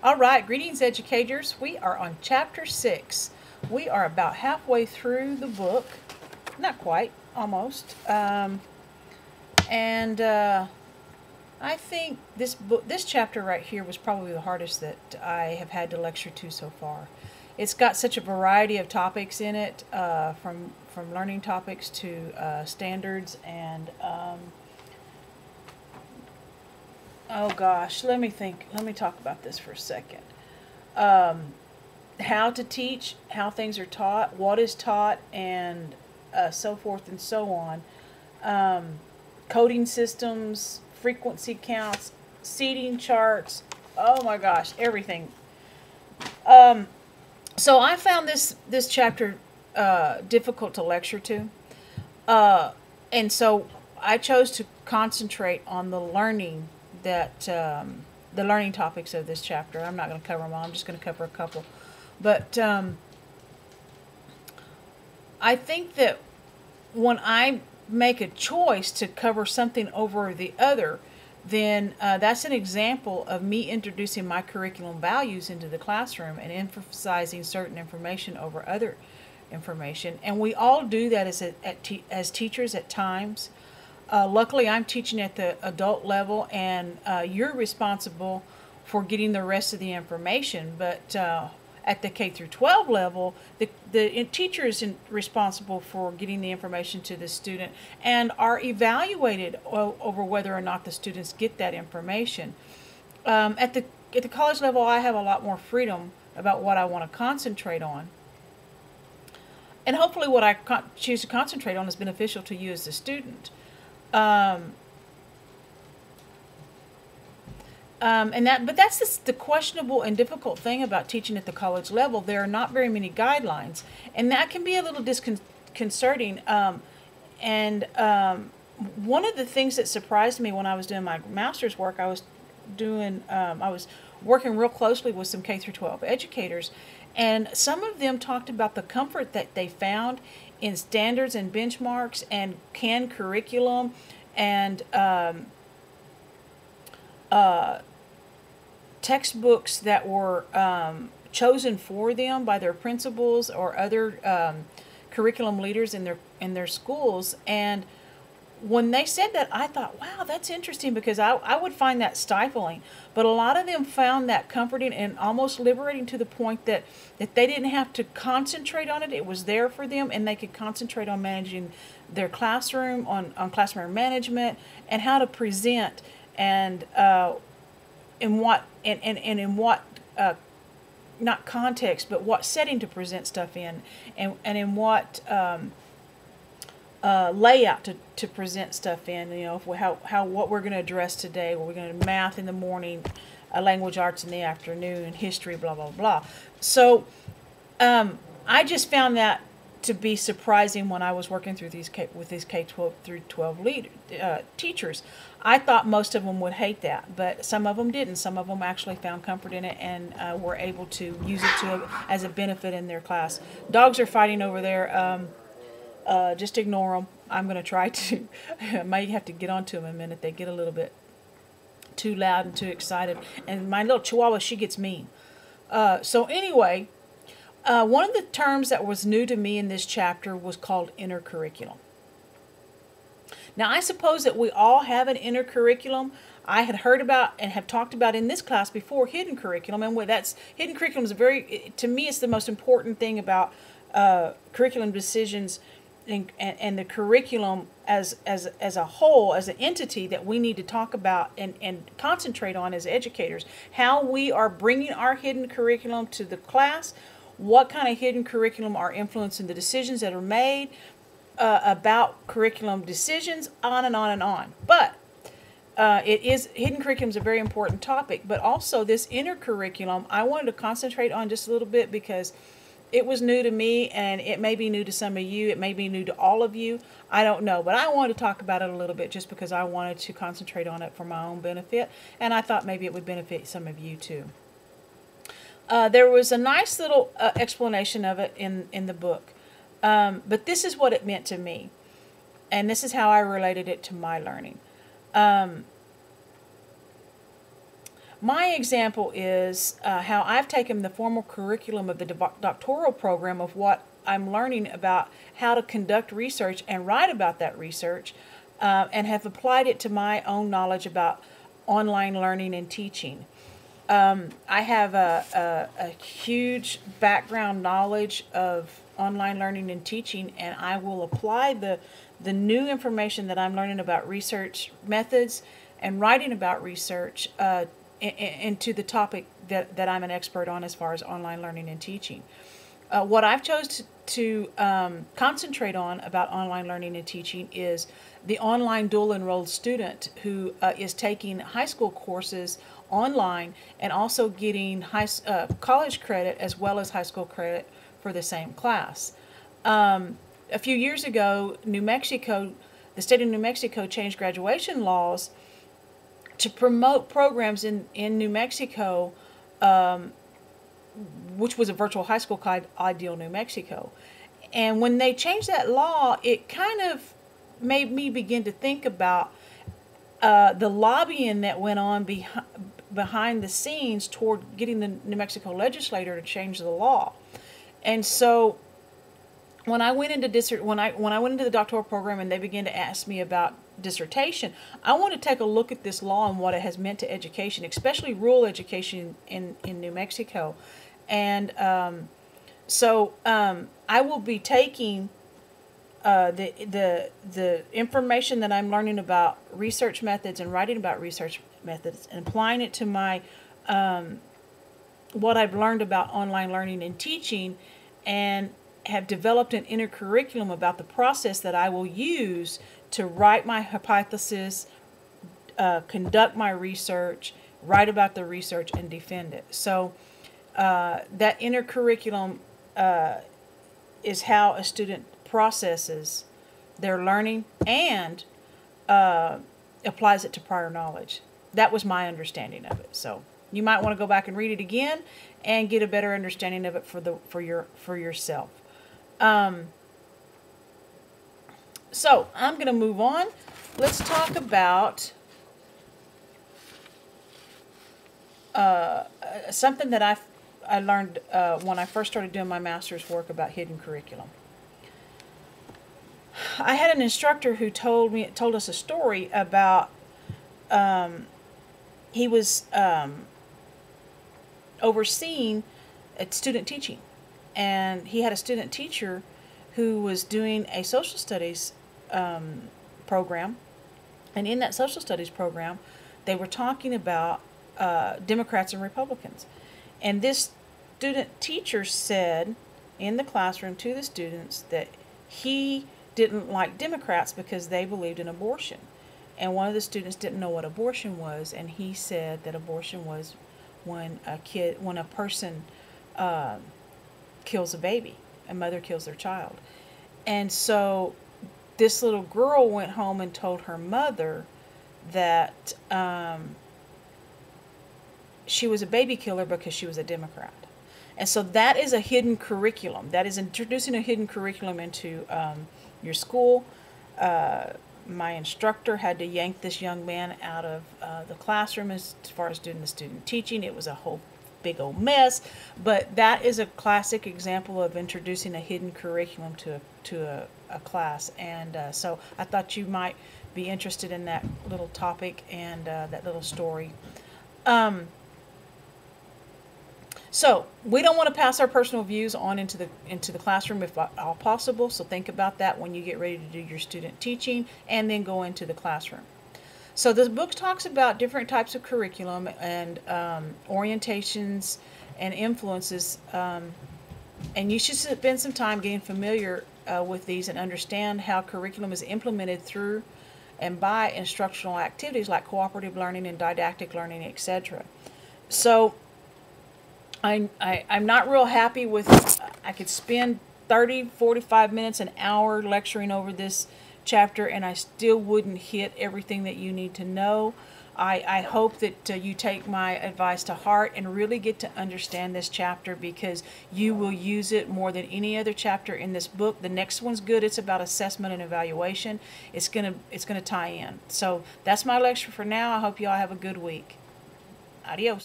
All right, greetings, educators. We are on Chapter 6. We are about halfway through the book. Not quite, almost. And I think this chapter right here was probably the hardest that I have had to lecture to so far. It's got such a variety of topics in it, from learning topics to standards and oh gosh, let me think. Let me talk about this for a second. How to teach, how things are taught, what is taught, and so forth and so on. Coding systems, frequency counts, seating charts. Oh my gosh, everything. So I found this chapter difficult to lecture to, and so I chose to concentrate on the learning the learning topics of this chapter. I'm not going to cover them all. I'm just going to cover a couple. But I think that when I make a choice to cover something over the other, then that's an example of me introducing my curriculum values into the classroom and emphasizing certain information over other information. And we all do that as teachers at times. Luckily, I'm teaching at the adult level, and you're responsible for getting the rest of the information. But at the K through 12 level, the teacher is responsible for getting the information to the student and are evaluated over whether or not the students get that information. At the college level, I have a lot more freedom about what I want to concentrate on. And hopefully what I choose to concentrate on is beneficial to you as a student. But that's the questionable and difficult thing about teaching at the college level. There are not very many guidelines, and that can be a little disconcerting. One of the things that surprised me when I was doing my master's work, I was working real closely with some K through 12 educators, and some of them talked about the comfort that they found in standards and benchmarks and canned curriculum and textbooks that were chosen for them by their principals or other curriculum leaders in their schools. And when they said that, I thought, wow, that's interesting, because I would find that stifling. But a lot of them found that comforting and almost liberating, to the point that they didn't have to concentrate on it. It was there for them, and they could concentrate on managing their classroom, on classroom management, and how to present, and in what not context, but what setting to present stuff in, and in what layout to present stuff in. You know, what we're going to address today. We're going to math in the morning, language arts in the afternoon, and history, blah blah blah. So I just found that to be surprising when I was working through with these K-12 through 12 teachers. I thought most of them would hate that, but some of them didn't. Some of them actually found comfort in it and were able to use it as a benefit in their class. Dogs are fighting over there. Just ignore them. I'm going to try to. I might have to get onto them in a minute. They get a little bit too loud and too excited. And my little Chihuahua, she gets mean. So anyway, one of the terms that was new to me in this chapter was called intercurriculum. Now, I suppose that we all have an inner curriculum. I had heard about and have talked about in this class before hidden curriculum, and hidden curriculum is to me, it's the most important thing about curriculum decisions and the curriculum as a whole, as an entity that we need to talk about and concentrate on as educators. How we are bringing our hidden curriculum to the class, what kind of hidden curriculum are influencing the decisions that are made about curriculum decisions, on and on and on. But hidden curriculum is a very important topic, but also this inner curriculum I wanted to concentrate on just a little bit, because it was new to me, and it may be new to some of you. It may be new to all of you. I don't know, but I wanted to talk about it a little bit just because I wanted to concentrate on it for my own benefit, and I thought maybe it would benefit some of you too. There was a nice little explanation of it in the book. But this is what it meant to me, and this is how I related it to my learning. my example is how I've taken the formal curriculum of the doctoral program of what I'm learning about how to conduct research and write about that research, and have applied it to my own knowledge about online learning and teaching. I have a huge background knowledge of online learning and teaching, and I will apply the new information that I'm learning about research methods and writing about research into the topic that I'm an expert on as far as online learning and teaching. What I've chose to concentrate on about online learning and teaching is the online dual enrolled student who is taking high school courses online and also getting college credit as well as high school credit for the same class. A few years ago, the state of New Mexico changed graduation laws to promote programs in New Mexico, which was a virtual high school called Ideal New Mexico. And when they changed that law, it kind of made me begin to think about the lobbying that went on behind the scenes toward getting the New Mexico legislature to change the law. And so when I went into the doctoral program and they began to ask me about dissertation, I want to take a look at this law and what it has meant to education, especially rural education in New Mexico. And so I will be taking the information that I'm learning about research methods and writing about research methods and applying it to my what I've learned about online learning and teaching, and have developed an inner curriculum about the process that I will use to write my hypothesis, conduct my research, write about the research, and defend it. So that inner curriculum is how a student processes their learning and applies it to prior knowledge. That was my understanding of it. So you might want to go back and read it again and get a better understanding of it for yourself. So I'm going to move on. Let's talk about something that I learned when I first started doing my master's work about hidden curriculum. I had an instructor who told us a story about he was overseeing student teaching, and he had a student teacher who was doing a social studies program, and in that social studies program they were talking about Democrats and Republicans, and this student teacher said in the classroom to the students that he didn't like Democrats because they believed in abortion. And one of the students didn't know what abortion was, and he said that abortion was when a person kills a baby, a mother kills their child. And so this little girl went home and told her mother that she was a baby killer because she was a Democrat. And so that is a hidden curriculum. That is introducing a hidden curriculum into your school. My instructor had to yank this young man out of the classroom as far as doing the student teaching. It was a whole big old mess, but that is a classic example of introducing a hidden curriculum to a class. And so I thought you might be interested in that little topic and that little story. So we don't want to pass our personal views on into the classroom if at all possible. So think about that when you get ready to do your student teaching and then go into the classroom. So the book talks about different types of curriculum and orientations and influences, and you should spend some time getting familiar with these and understand how curriculum is implemented through and by instructional activities like cooperative learning and didactic learning, etc. So I'm not real happy with, I could spend 30, 45 minutes, an hour lecturing over this chapter and I still wouldn't hit everything that you need to know. I hope that you take my advice to heart and really get to understand this chapter, because you will use it more than any other chapter in this book. The next one's good. It's about assessment and evaluation. It's gonna tie in. So that's my lecture for now. I hope you all have a good week. Adios.